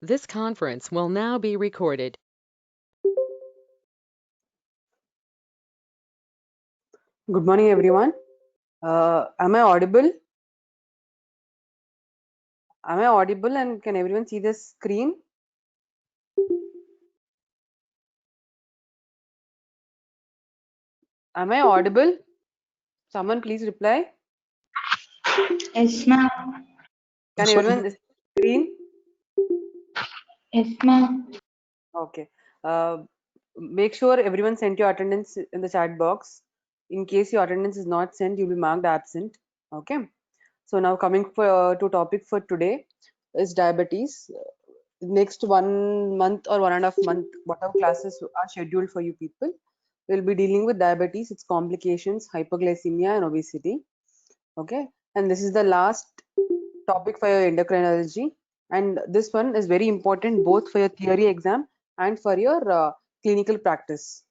This conference will now be recorded. Good morning, everyone. Am I audible? Am I audible and can everyone see the screen? Am I audible? Someone please reply. Yes, ma'am. Can everyone see the screen? Yes, ma'am. Okay. Uh, make sure everyone sent your attendance in the chat box. In case your attendance is not sent, you'll be marked absent. Okay. So now coming to topic for today is diabetes. Next 1 month or 1.5 month, whatever classes are scheduled for you people, we'll be dealing with diabetes, its complications, hypoglycemia, and obesity. Okay, and this is the last topic for your endocrinology, and this one is very important both for your theory exam and for your clinical practice.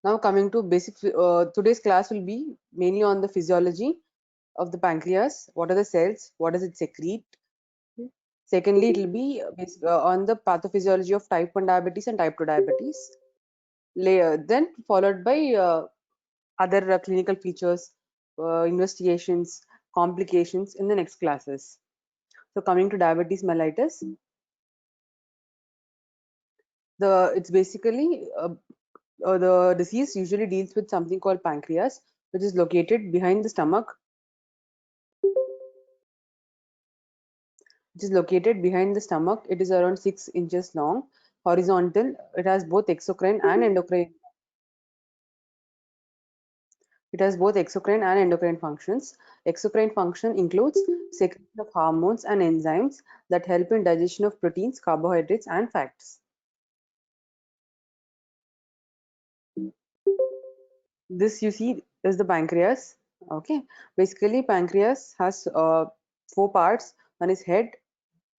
Now coming to basic, today's class will be mainly on the physiology of the pancreas. What are the cells? What does it secrete? Secondly, it will be on the pathophysiology of type 1 diabetes and type 2 diabetes. Then followed by other clinical features, investigations, complications in the next classes. So coming to diabetes mellitus, it's basically the disease usually deals with something called pancreas, which is located behind the stomach. Which is located behind the stomach. It is around 6 inches long, horizontal. It has both exocrine and endocrine. It has both exocrine and endocrine functions. Exocrine function includes secretion of hormones and enzymes that help in digestion of proteins, carbohydrates, and fats. This you see is the pancreas. Okay, basically pancreas has 4 parts. One is head,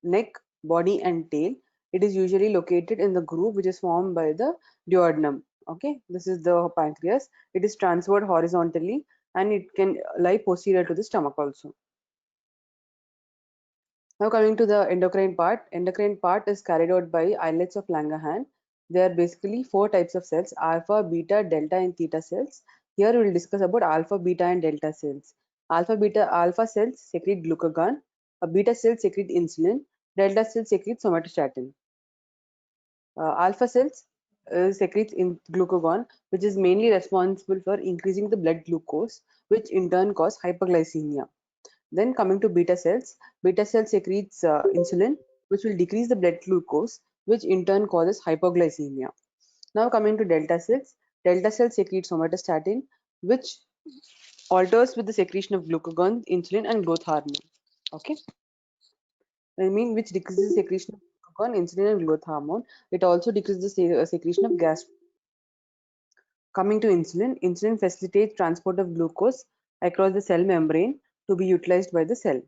neck, body, and tail. It is usually located in the groove which is formed by the duodenum. Okay, this is the pancreas. It is transferred horizontally and it can lie posterior to the stomach also. Now coming to the endocrine part. Endocrine part is carried out by islets of Langerhans. There are basically 4 types of cells: alpha, beta, delta, and theta cells. Here we will discuss about alpha, beta, and delta cells. Alpha cells secrete glucagon. Beta cells secrete insulin. Delta cells secrete somatostatin. Alpha cells secretes in glucagon, which is mainly responsible for increasing the blood glucose, which in turn cause hyperglycemia. Then coming to beta cells secretes insulin, which will decrease the blood glucose, which in turn causes hypoglycemia. Now coming to delta cells secrete somatostatin, which alters with the secretion of glucagon, insulin, and growth hormone. Okay, I mean which decreases the secretion of glucagon, insulin, and growth hormone. It also decreases the secretion of gas. Coming to insulin, insulin facilitates transport of glucose across the cell membrane to be utilized by the cell.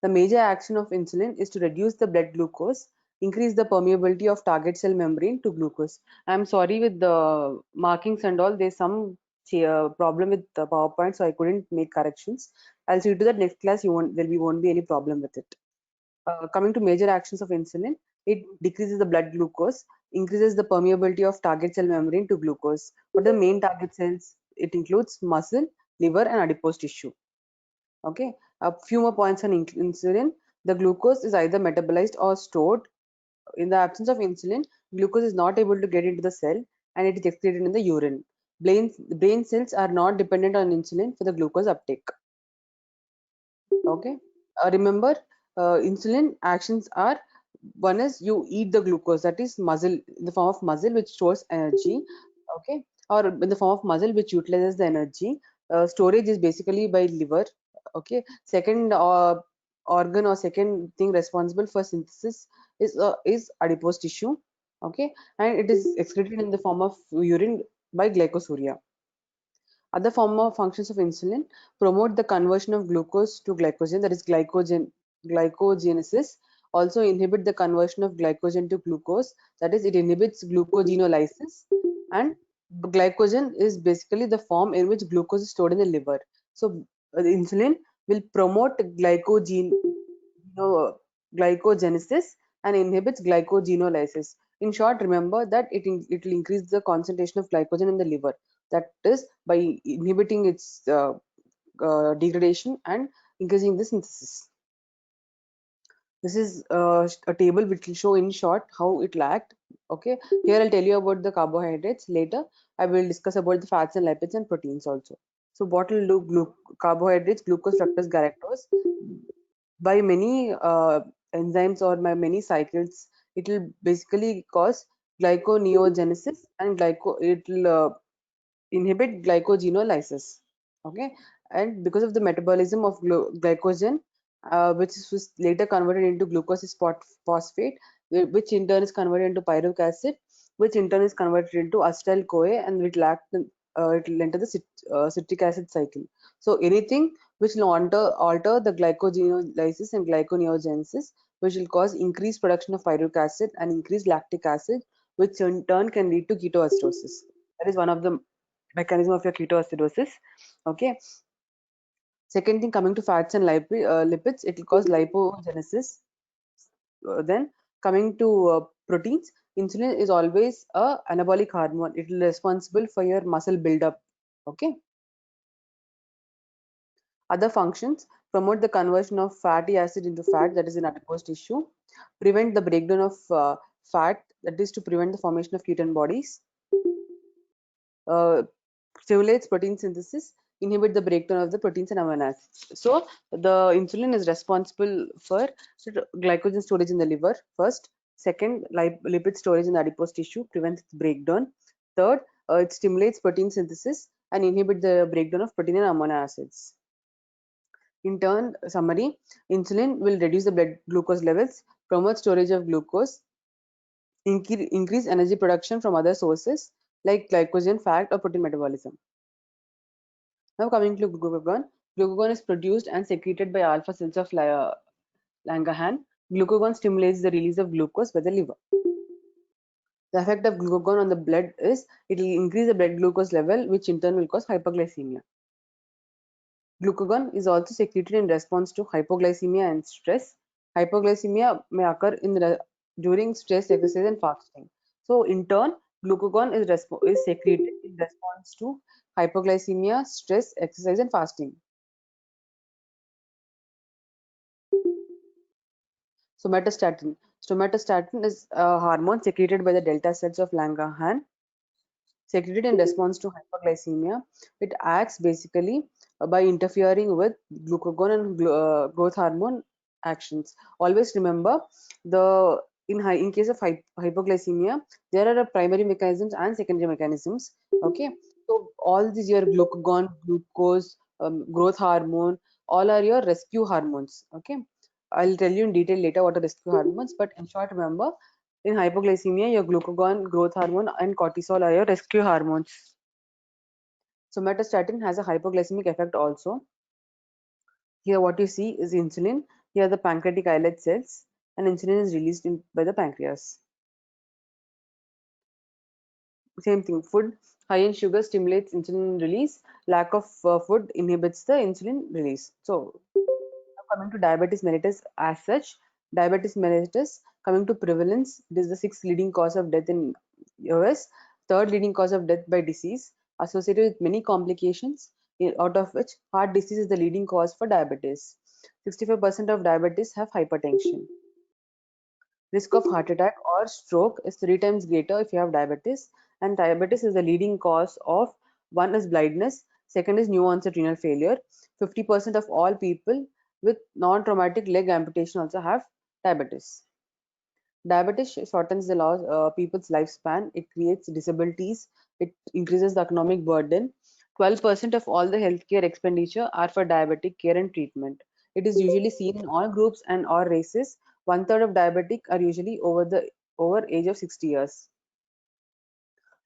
The major action of insulin is to reduce the blood glucose, increase the permeability of target cell membrane to glucose. I'm sorry with the markings and all, there's some problem with the PowerPoint, so I couldn't make corrections. I'll see to that next class, won't be any problem with it. Coming to major actions of insulin, it decreases the blood glucose, increases the permeability of target cell membrane to glucose. What are the main target cells? It includes muscle, liver, and adipose tissue. Okay, a few more points on insulin. The glucose is either metabolized or stored. In the absence of insulin, glucose is not able to get into the cell and it is excreted in the urine. Brain cells are not dependent on insulin for the glucose uptake. Okay, remember insulin actions are: one is you eat the glucose, that is muscle in the form of muscle which stores energy. Okay, or in the form of muscle which utilizes the energy. Storage is basically by liver. Okay, second organ or second thing responsible for synthesis is adipose tissue. Okay, and it is excreted in the form of urine by glycosuria. Other form of functions of insulin promote the conversion of glucose to glycogen, that is glycogenesis. Also inhibit the conversion of glycogen to glucose, that is it inhibits glucogenolysis. And glycogen is basically the form in which glucose is stored in the liver. So the insulin will promote glycogenesis and inhibits glycogenolysis. In short, remember that it will increase the concentration of glycogen in the liver. That is by inhibiting its degradation and increasing the synthesis. This is a table which will show in short how it will act. Okay, here I'll tell you about the carbohydrates. Later, I will discuss about the fats and lipids and proteins also. So, what will do carbohydrates, glucose, fructose, galactose? By many enzymes or by many cycles, it will basically cause glyconeogenesis and it will inhibit glycogenolysis. Okay, and because of the metabolism of glycogen, which was later converted into glucose phosphate, which in turn is converted into pyruvic acid, which in turn is converted into acetyl CoA, and it will enter the citric acid cycle. So anything which will alter the glycogenolysis and glyconeogenesis, which will cause increased production of pyruvic acid and increased lactic acid, which in turn can lead to ketoacidosis. That is one of the mechanism of your ketoacidosis. Okay. Second thing, coming to fats and lipids, it will cause lipogenesis. Then coming to proteins, insulin is always a anabolic hormone. It is responsible for your muscle buildup. Okay. Other functions: promote the conversion of fatty acid into fat, that is in adipose tissue, prevent the breakdown of fat, that is to prevent the formation of ketone bodies, stimulates protein synthesis, inhibit the breakdown of the proteins and amino acids. So the insulin is responsible for glycogen storage in the liver first. Second, lipid storage in the adipose tissue, prevents its breakdown. Third, it stimulates protein synthesis and inhibit the breakdown of protein and amino acids. In turn, summary, insulin will reduce the blood glucose levels, promote storage of glucose, increase energy production from other sources like glycogen, fat, or protein metabolism. Now coming to glucagon. Glucagon is produced and secreted by alpha cells of Langerhans. Glucagon stimulates the release of glucose by the liver. The effect of glucagon on the blood is it will increase the blood glucose level, which in turn will cause hyperglycemia. Glucagon is also secreted in response to hypoglycemia and stress. Hypoglycemia may occur during stress, exercise, and fasting. So, in turn, glucagon is secreted in response to hypoglycemia, stress, exercise, and fasting. Somatostatin. Somatostatin is a hormone secreted by the delta cells of Langerhans, secreted in response to hyperglycemia. It acts basically by interfering with glucagon and growth hormone actions. Always remember, in case of hypoglycemia, there are primary mechanisms and secondary mechanisms. Okay, so all these your glucagon, glucose, growth hormone, all are your rescue hormones. Okay, I'll tell you in detail later what are rescue hormones, but in short, remember, in hypoglycemia, your glucagon, growth hormone, and cortisol are your rescue hormones. Somatostatin has a hypoglycemic effect also. Here, what you see is insulin. Here, the pancreatic islet cells, and insulin is released by the pancreas. Same thing, food high in sugar stimulates insulin release. Lack of food inhibits the insulin release. So, coming to diabetes mellitus as such, diabetes mellitus, coming to prevalence, it is the sixth leading cause of death in US, third leading cause of death by disease, associated with many complications, out of which heart disease is the leading cause for diabetes. 65% of diabetes have hypertension. Risk of heart attack or stroke is 3 times greater if you have diabetes, and diabetes is the leading cause of: one is blindness, second is new onset renal failure. 50% of all people with non-traumatic leg amputation also have diabetes. Diabetes shortens the people's lifespan. It creates disabilities. It increases the economic burden. 12% of all the healthcare expenditure are for diabetic care and treatment. It is usually seen in all groups and all races. One third of diabetic are usually over age of 60 years.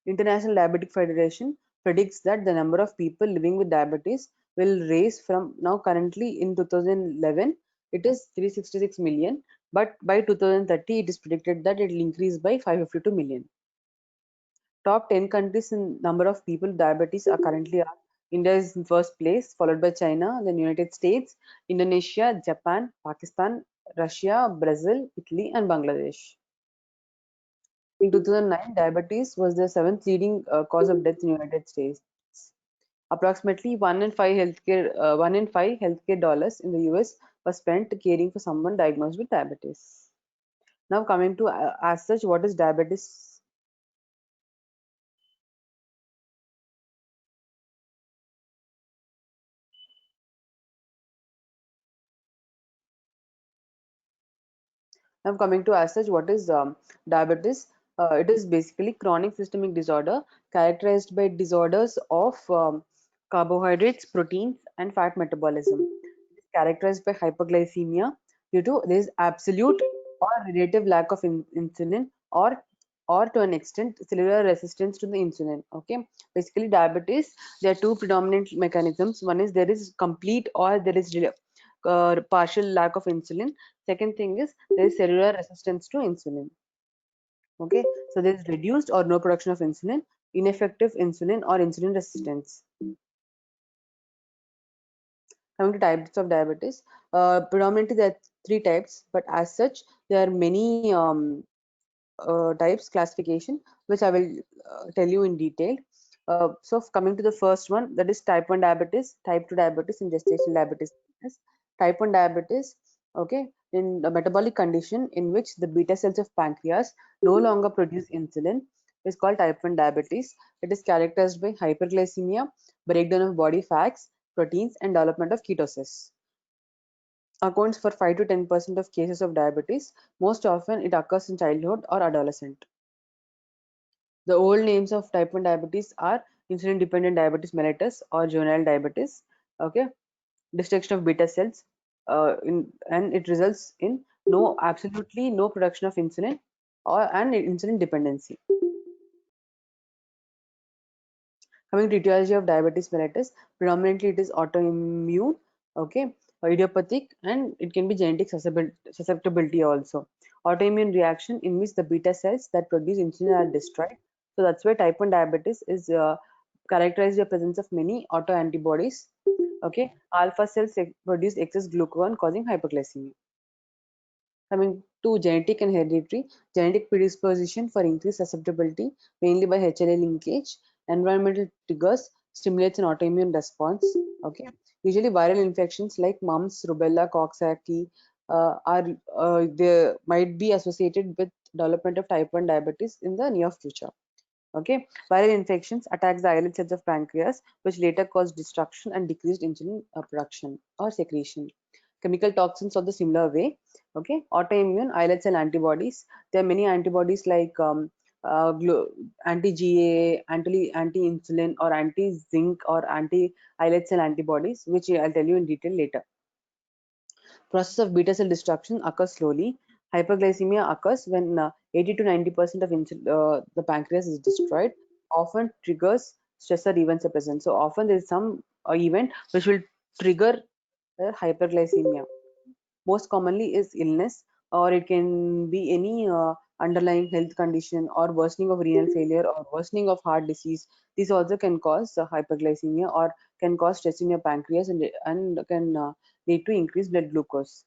International Diabetic Federation predicts that the number of people living with diabetes will rise from now currently in 2011 it is 366 million, but by 2030 it is predicted that it will increase by 552 million. Top 10 countries in number of people with diabetes are currently are: India is in first place, followed by China, then United States, Indonesia, Japan, Pakistan, Russia, Brazil, Italy, and Bangladesh. In 2009, diabetes was the seventh leading cause of death in the United States. Approximately one in five healthcare dollars in the US was spent caring for someone diagnosed with diabetes. Now coming to as such, what is diabetes? Now coming to as such, what is diabetes? It is basically chronic systemic disorder characterized by disorders of carbohydrates, proteins, and fat metabolism. It is characterized by hyperglycemia due to there is absolute or relative lack of insulin or to an extent cellular resistance to the insulin. Okay, basically diabetes, there are two predominant mechanisms. One is there is complete or there is partial lack of insulin. Second thing is there is cellular resistance to insulin. Okay, so there is reduced or no production of insulin, ineffective insulin, or insulin resistance. Coming to types of diabetes, predominantly there are three types, but as such there are many types classification, which I will tell you in detail. So coming to the first one, that is type 1 diabetes, type 2 diabetes, and gestational diabetes. Type 1 diabetes, okay, in a metabolic condition in which the beta cells of pancreas no longer produce insulin is called type 1 diabetes. It is characterized by hyperglycemia, breakdown of body fats, proteins, and development of ketosis. Accounts for 5 to 10% of cases of diabetes. Most often it occurs in childhood or adolescent. The old names of type 1 diabetes are insulin dependent diabetes mellitus or juvenile diabetes. Okay, destruction of beta cells, and it results in absolutely no production of insulin and insulin dependency. Coming to etiology of diabetes mellitus, predominantly it is autoimmune, okay, idiopathic, and it can be genetic susceptibility also. Autoimmune reaction in which the beta cells that produce insulin are destroyed. So that's why type 1 diabetes is characterized by the presence of many autoantibodies. Okay, alpha cells produce excess glucagon causing hyperglycemia. Coming to genetic and hereditary, genetic predisposition for increased susceptibility mainly by HLA linkage, environmental triggers stimulates an autoimmune response. Okay, usually viral infections like mumps, rubella, coxsackie are they might be associated with development of type 1 diabetes in the near future. Okay, viral infections attacks the islet cells of pancreas, which later cause destruction and decreased insulin production or secretion. Chemical toxins are the similar way. Okay, autoimmune islet cell antibodies. There are many antibodies like anti-GA, anti-insulin, or anti-zinc, or anti-islet cell antibodies, which I'll tell you in detail later. Process of beta cell destruction occurs slowly. Hyperglycemia occurs when 80 to 90% of the pancreas is destroyed. Often triggers stressor events are present. So often there is some event which will trigger hyperglycemia. Most commonly is illness, or it can be any underlying health condition or worsening of renal failure or worsening of heart disease. These also can cause hyperglycemia or can cause stress in your pancreas and can lead to increased blood glucose.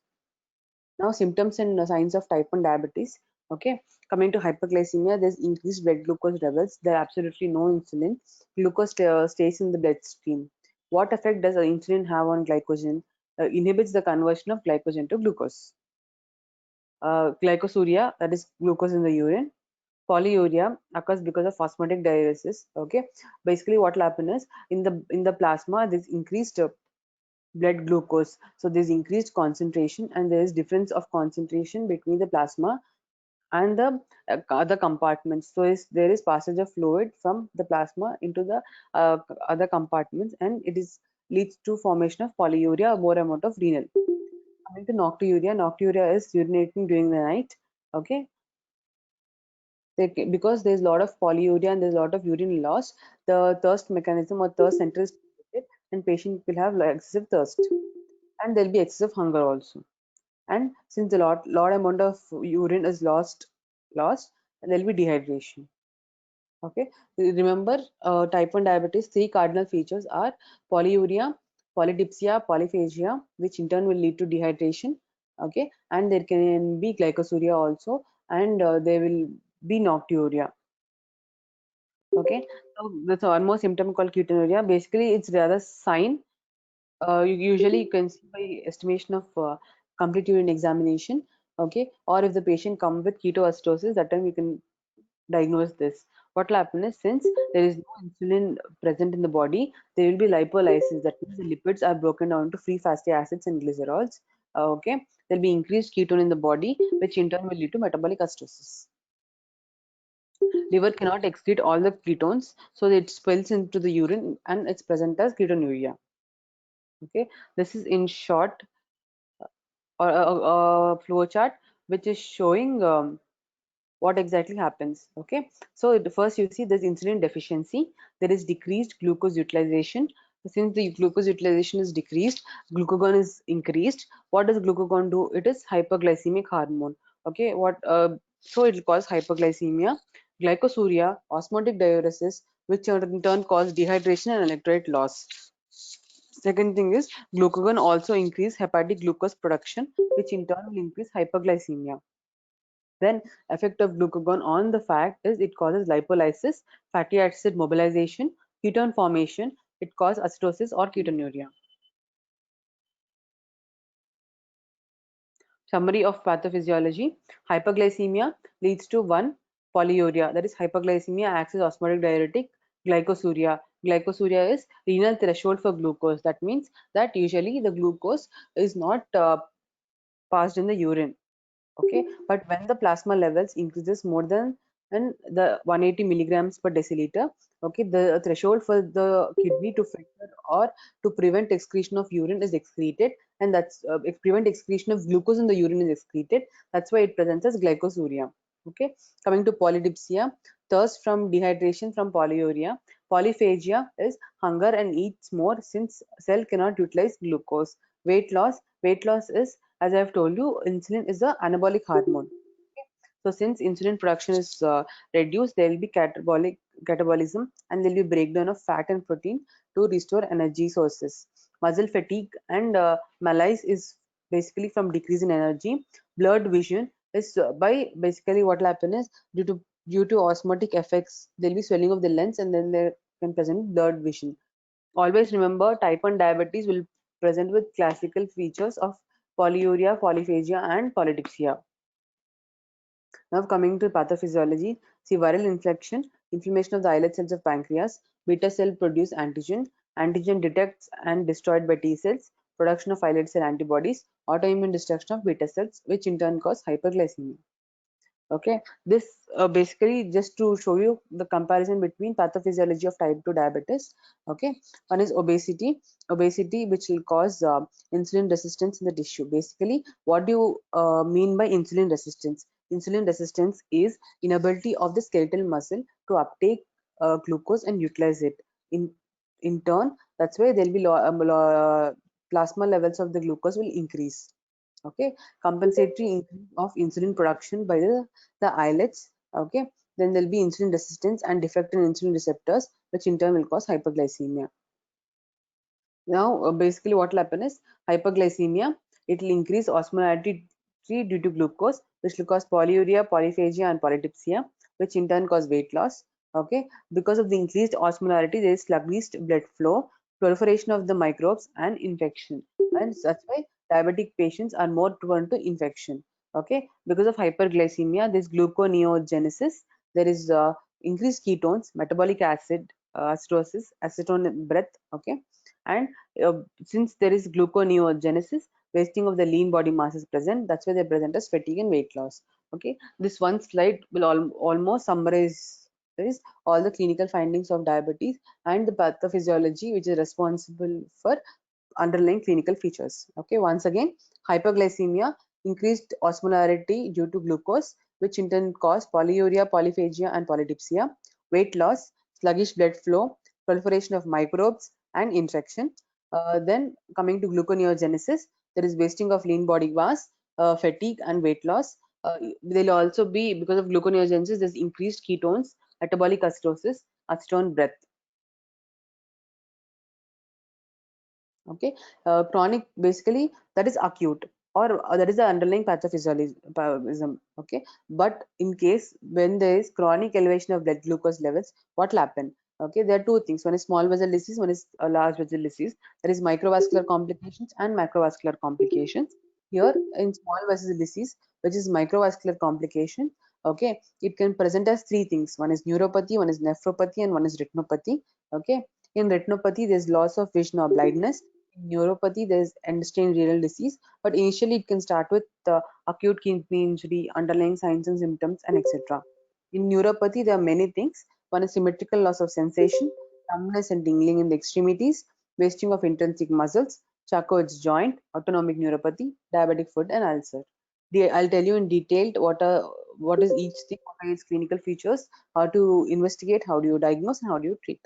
Now symptoms and signs of type 1 diabetes. Okay, coming to hyperglycemia, there's increased blood glucose levels. There are absolutely no insulin. Glucose stays in the bloodstream. What effect does insulin have on glycogen? Inhibits the conversion of glycogen to glucose. Glycosuria, that is glucose in the urine. Polyuria occurs because of osmotic diuresis. Okay, basically what will happen is in the plasma there's increased blood glucose, so there's increased concentration and there is difference of concentration between the plasma and the other compartments. So there is passage of fluid from the plasma into the other compartments, and it is leads to formation of polyuria, more amount of renal. Coming to nocturia, nocturia is urinating during the night. Okay, because there's a lot of polyuria and there's a lot of urine loss, the thirst mechanism or thirst center is stimulated and patient will have excessive thirst, and there'll be excessive hunger also. And since a lot amount of urine is lost, there'll be dehydration. Okay, remember type 1 diabetes, three cardinal features are polyuria, polydipsia, polyphagia, which in turn will lead to dehydration. Okay, and there can be glycosuria also, and there will be nocturia. Okay, so that's one more symptom called ketonuria. Basically, it's the other sign. Usually, you can see by estimation of complete urine examination. Okay, or if the patient come with ketoacidosis, that time you can diagnose this. What will happen is, since there is no insulin present in the body, there will be lipolysis. That means the lipids are broken down to free fatty acids and glycerols. Okay, there will be increased ketone in the body, which in turn will lead to metabolic acidosis. Liver cannot excrete all the ketones, so it spills into the urine and it's present as ketonuria. Okay, this is in short or a flow chart which is showing what exactly happens. Okay, so first you see there's insulin deficiency, there is decreased glucose utilization. Since the glucose utilization is decreased, glucagon is increased. What does glucagon do? It is hyperglycemic hormone. Okay, so it will cause hyperglycemia, glycosuria, osmotic diuresis, which in turn cause dehydration and electrolyte loss. Second thing is glucagon also increase hepatic glucose production, which in turn will increase hyperglycemia. Then effect of glucagon on the fat is it causes lipolysis, fatty acid mobilization, ketone formation. It causes acidosis or ketonuria. Summary of pathophysiology. Hyperglycemia leads to one, polyuria, that is hyperglycemia acts as osmotic diuretic. Glycosuria. Glycosuria is renal threshold for glucose. That means that usually the glucose is not passed in the urine. Okay, but when the plasma levels increases more than the 180 milligrams per deciliter, okay, the threshold for the kidney to filter or to prevent excretion of urine is excreted, and that's prevent excretion of glucose in the urine is excreted. That's why it presents as glycosuria. Okay, coming to polydipsia, thirst from dehydration from polyuria. Polyphagia is hunger and eats more since cell cannot utilize glucose. Weight loss is, as I have told you, insulin is an anabolic hormone. Okay? So since insulin production is reduced, there will be catabolism, and there will be breakdown of fat and protein to restore energy sources. Muscle fatigue and malaise is basically from decrease in energy. Blurred vision is by basically what will happen is due to osmotic effects, there will be swelling of the lens, and then there can present blurred vision. Always remember, type 1 diabetes will present with classical features of polyuria, polyphagia, and polydipsia. Now coming to pathophysiology, see viral inflammation of the islet cells of pancreas, beta cell produce antigen, antigen detects and destroyed by T cells, production of islet cell antibodies, autoimmune destruction of beta cells, which in turn cause hyperglycemia. Okay, this basically just to show you the comparison between pathophysiology of type 2 diabetes. Okay, one is obesity which will cause insulin resistance in the tissue. Basically, what do you mean by insulin resistance? Insulin resistance is inability of the skeletal muscle to uptake glucose and utilize it. In turn, that's why there will be plasma levels of the glucose will increase. Okay, compensatory increase of insulin production by the islets. Okay, then there'll be insulin resistance and defect in insulin receptors, which in turn will cause hyperglycemia. Now basically what will happen is hyperglycemia, it will increase osmolarity due to glucose, which will cause polyuria, polyphagia, and polydipsia, which in turn cause weight loss. Okay, because of the increased osmolarity, there is sluggish blood flow, proliferation of the microbes, and infection, and that's why diabetic patients are more prone to infection. Okay, because of hyperglycemia, there is gluconeogenesis, there is increased ketones, metabolic acid acidosis, acetone breath. Okay, and since there is gluconeogenesis, wasting of the lean body mass is present. That's why they present as fatigue and weight loss. Okay, this one slide will almost summarize this, all the clinical findings of diabetes and the pathophysiology which is responsible for underlying clinical features. Okay, once again, hyperglycemia, increased osmolarity due to glucose, which in turn cause polyuria, polyphagia, and polydipsia. Weight loss, sluggish blood flow, proliferation of microbes, and infection. Then coming to gluconeogenesis, there is wasting of lean body mass, fatigue, and weight loss. There will also be, because of gluconeogenesis, there's increased ketones, metabolic acidosis, acetone breath. Okay, chronic basically that is acute. or that is the underlying pathophysiologism. Okay, but in case when there is chronic elevation of blood glucose levels, what will happen? Okay, there are two things: one is small vessel disease, one is a large vessel disease. There is microvascular complications and macrovascular complications. Here in small vessel disease, which is microvascular complication, okay, it can present as three things: one is neuropathy, one is nephropathy, and one is retinopathy. Okay, in retinopathy there is loss of vision or blindness. In neuropathy there is end-stage renal disease, but initially it can start with acute kidney injury, underlying signs and symptoms, and etc. In neuropathy, there are many things. One is symmetrical loss of sensation, numbness and tingling in the extremities, wasting of intrinsic muscles, Charcot's joint, autonomic neuropathy, diabetic foot, and ulcer. I'll tell you in detail what is each thing, what are its clinical features, how to investigate, how do you diagnose, and how do you treat.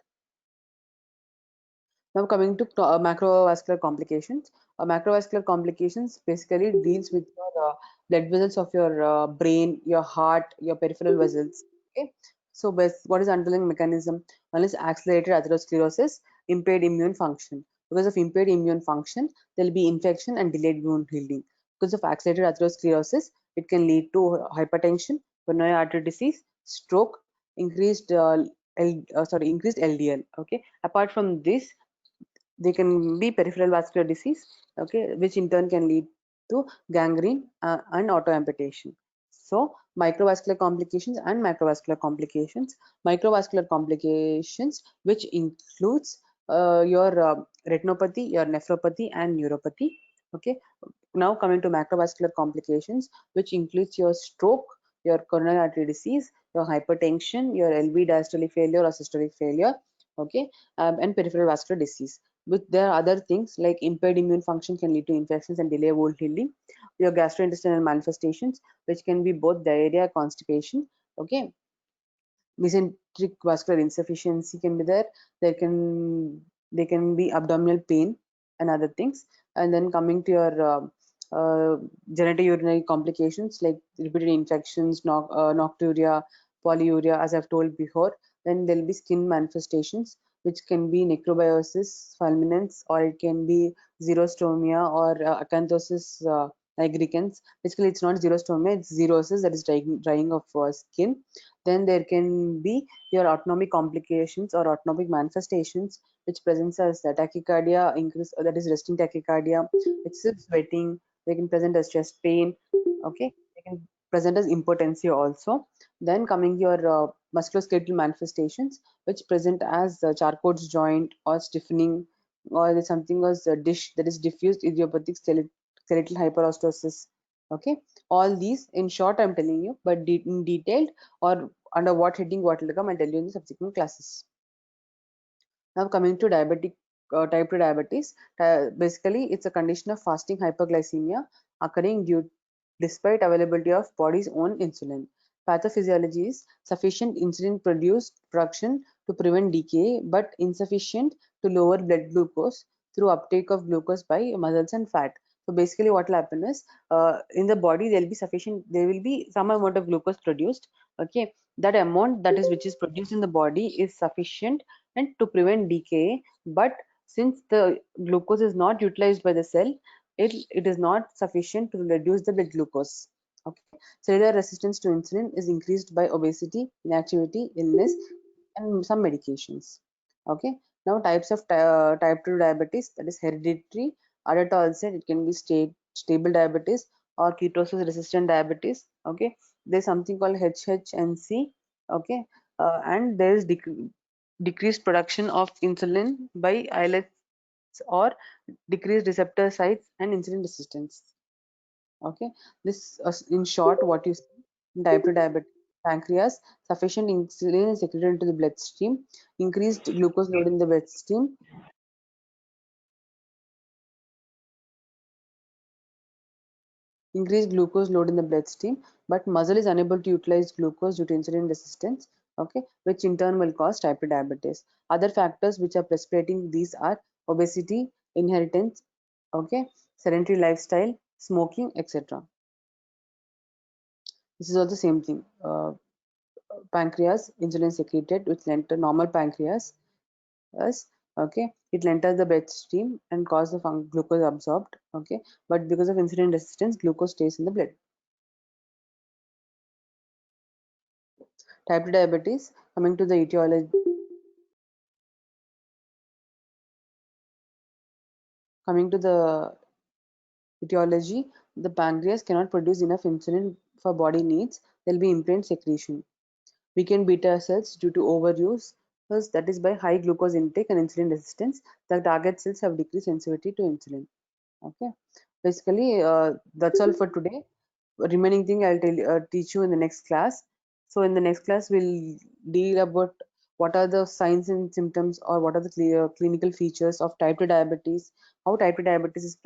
Now coming to macrovascular complications. Macrovascular complications basically deals with your blood vessels of your brain, your heart, your peripheral vessels. Okay. So what is underlying mechanism? One is accelerated atherosclerosis, impaired immune function. Because of impaired immune function, there will be infection and delayed wound healing. Because of accelerated atherosclerosis, it can lead to hypertension, coronary artery disease, stroke, increased increased LDL. Okay. Apart from this, they can be peripheral vascular disease, okay, which in turn can lead to gangrene and auto amputation. So microvascular complications and macrovascular complications. Microvascular complications, which includes your retinopathy, your nephropathy, and neuropathy. Okay. Now coming to macrovascular complications, which includes your stroke, your coronary artery disease, your hypertension, your LV diastolic failure or systolic failure, okay, and peripheral vascular disease. With there are other things like impaired immune function can lead to infections and delay wound healing. Your gastrointestinal manifestations, which can be both diarrhea, constipation, okay, mesenteric vascular insufficiency can be there. There can be abdominal pain and other things. And then coming to your genitourinary complications like repeated infections, nocturia, polyuria, as I've told before. Then there'll be skin manifestations, which can be necrobiosis fulminans, or it can be xerostomia or acanthosis nigricans. Basically, it's not xerostomia, it's xerosis, that is drying of skin. Then there can be your autonomic complications or autonomic manifestations, which presents as tachycardia, increase that is resting tachycardia, excessive sweating. They can present as chest pain. Okay, they can present as impotency also. Then coming your musculoskeletal manifestations, which present as Charcot's joint or stiffening, or there's something as a dish, that is diffuse idiopathic skeletal hyperostosis. Okay, all these in short I'm telling you, but in detailed or under what heading what will come, I'll tell you in the subsequent classes. Now coming to type 2 diabetes, basically it's a condition of fasting hyperglycemia occurring despite availability of body's own insulin. Pathophysiology is sufficient insulin production to prevent decay, but insufficient to lower blood glucose through uptake of glucose by muscles and fat. So basically what will happen is in the body there will be some amount of glucose produced. Okay, that amount that is which is produced in the body is sufficient and to prevent decay, but since the glucose is not utilized by the cell, it is not sufficient to reduce the blood glucose. Okay, cellular resistance to insulin is increased by obesity, inactivity, illness, and some medications. Okay, now types of type 2 diabetes, that is hereditary, adult onset, it can be stable diabetes or ketosis resistant diabetes. Okay, there's something called HHNC. Okay, and there is decreased production of insulin by islets or decreased receptor sites and insulin resistance. Okay, this in short what you see in type 2 diabetes. Pancreas, sufficient insulin is secreted into the bloodstream, increased glucose load in the bloodstream, increased glucose load in the bloodstream, but muscle is unable to utilize glucose due to insulin resistance, okay, which in turn will cause type 2 diabetes. Other factors which are precipitating these are obesity, inheritance, okay, sedentary lifestyle, smoking, etc. This is all the same thing. Pancreas, insulin secreted, which led to normal pancreas, yes, Okay, it will enter the bloodstream and cause the glucose absorbed. Okay, but because of insulin resistance, glucose stays in the blood. Type 2 diabetes, coming to the etiology. Coming to the etiology, the pancreas cannot produce enough insulin for body needs. There will be impaired secretion. Weakened beta cells due to overuse, thus that is by high glucose intake and insulin resistance. The target cells have decreased sensitivity to insulin. Okay, basically that's all for today. Remaining thing I'll teach you in the next class. So in the next class we'll deal about what are the signs and symptoms, or what are the clinical features of type 2 diabetes, how type 2 diabetes is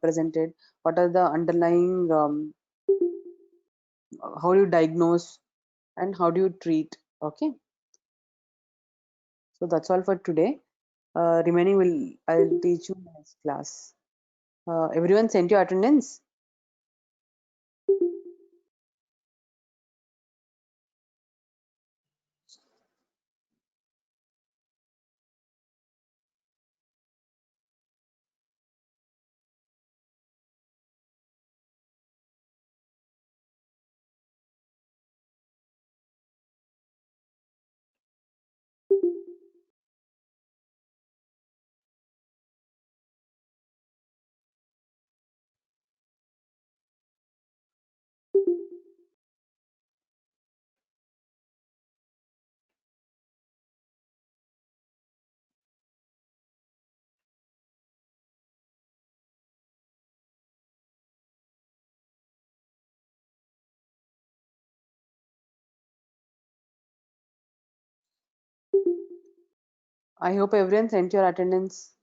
presented, what are the underlying how do you diagnose, and how do you treat. Okay, so that's all for today. Remaining will I'll teach you in the next class. Everyone sent your attendance. I hope everyone sent your attendance.